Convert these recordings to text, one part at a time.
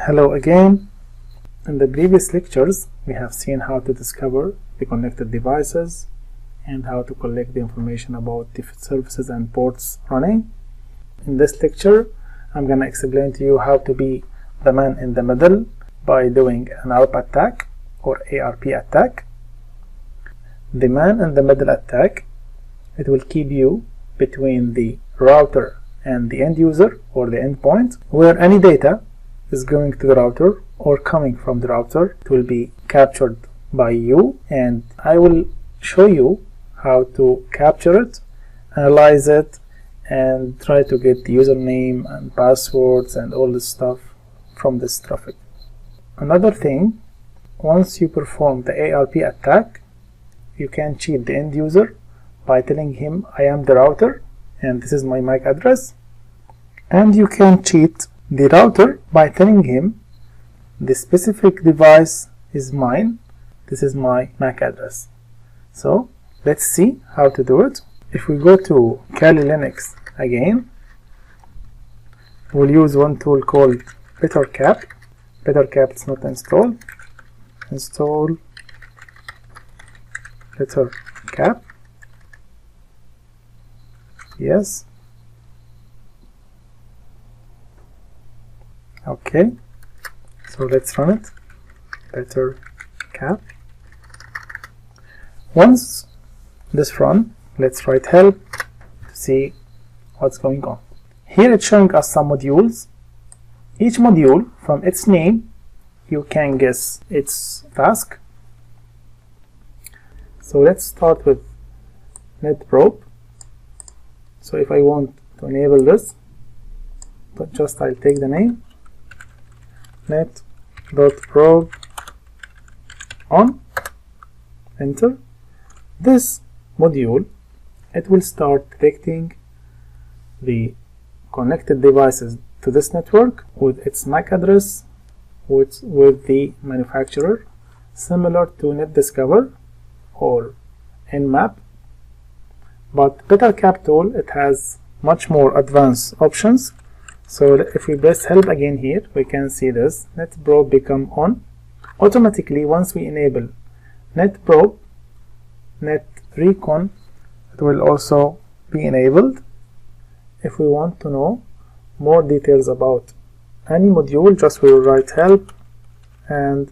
Hello again. In the previous lectures, we have seen how to discover the connected devices and how to collect the information about the services and ports running. In this lecture, I'm going to explain to you how to be the man in the middle by doing an ARP attack or ARP attack. The man in the middle attack, it will keep you between the router and the end user or the endpoint, where any data is going to the router or coming from the router. It will be captured by you, and I will show you how to capture it, analyze it, and try to get the username and passwords and all this stuff from this traffic. Another thing, once you perform the ARP attack, you can cheat the end user by telling him I am the router and this is my MAC address, and you can cheat the router by telling him the specific device is mine, this is my MAC address. So let's see how to do it. If we go to Kali Linux again, we'll use one tool called BetterCap. BetterCap is not installed. Install BetterCap. Yes. Okay, so let's run it. BetterCap. Once this run, let's write help to see what's going on. Here it's showing us some modules. Each module, from its name, you can guess its task. So let's start with NetProbe. So if I want to enable this, but just I'll take the name net.probe on, enter. This module, it will start detecting the connected devices to this network with its MAC address with the manufacturer, similar to NetDiscover or Nmap. But BetterCap tool, it has much more advanced options. So if we press help again here, we can see this NetProbe become on. Automatically, once we enable NetProbe, NetRecon, it will also be enabled. If we want to know more details about any module, just we will write help and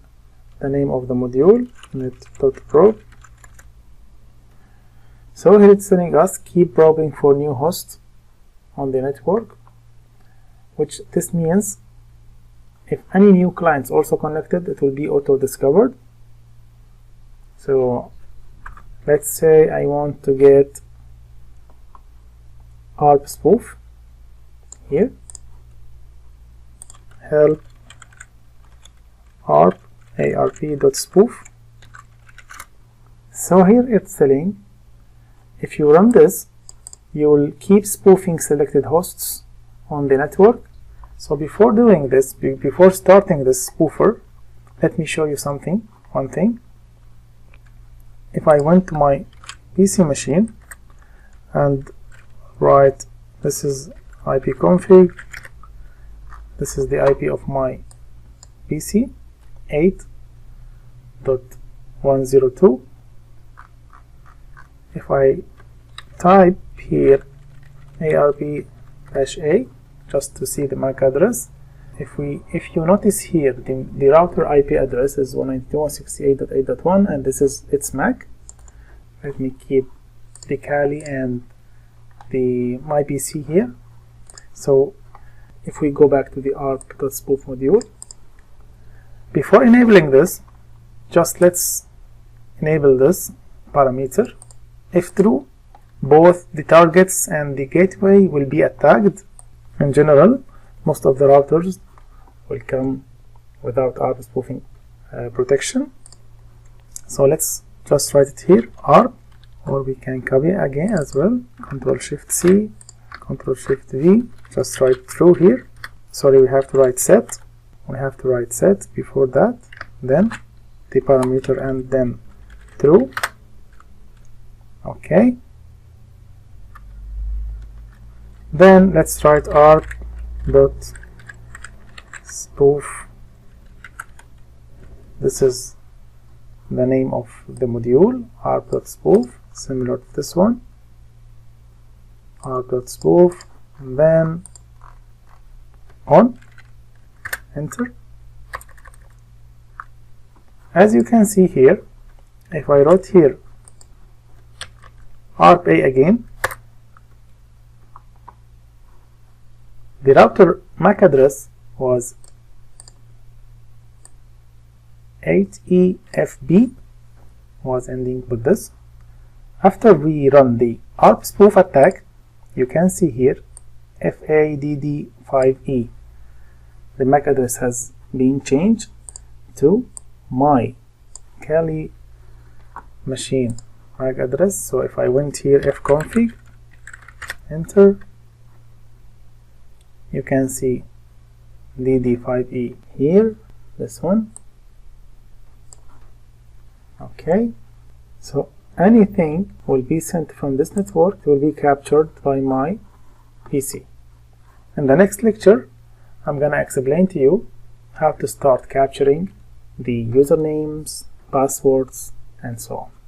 the name of the module, net.probe. So here it's telling us keep probing for new hosts on the network, which this means if any new clients also connected, it will be auto discovered. So let's say I want to get ARP spoof. Here help arp.spoof. So here it's telling if you run this, you will keep spoofing selected hosts on the network. So before doing this, before starting this spoofer, let me show you one thing. If I went to my PC machine and write, this is ipconfig, this is the IP of my PC, 8.102. If I type here ARP-A just to see the MAC address, if you notice here the router IP address is 192.168.8.1 and this is its MAC. Let me keep the Kali and my PC here. So if we go back to the arp.spoof module, before enabling this, just let's enable this parameter. If true, both the targets and the gateway will be attacked. In general, most of the routers will come without ARP spoofing protection. So let's just write it here, ARP, or we can copy again as well, Ctrl-Shift-C, Ctrl-Shift-V, just write true here. Sorry, we have to write set. We have to write set before that, then the parameter and then true. Okay. Then let's write arp.spoof This is the name of the module, arp.spoof, similar to this one, arp.spoof, and then on, enter. As you can see here, if I wrote here arp A again, the router MAC address was 8EFB, was ending with this. After we run the ARP spoof attack, you can see here FADD5E. The MAC address has been changed to my Kali machine MAC address. So if I went here fconfig, enter, you can see DD5E here, this one. Okay, so anything will be sent from this network will be captured by my PC. In the next lecture, I'm gonna explain to you how to start capturing the usernames, passwords, and so on.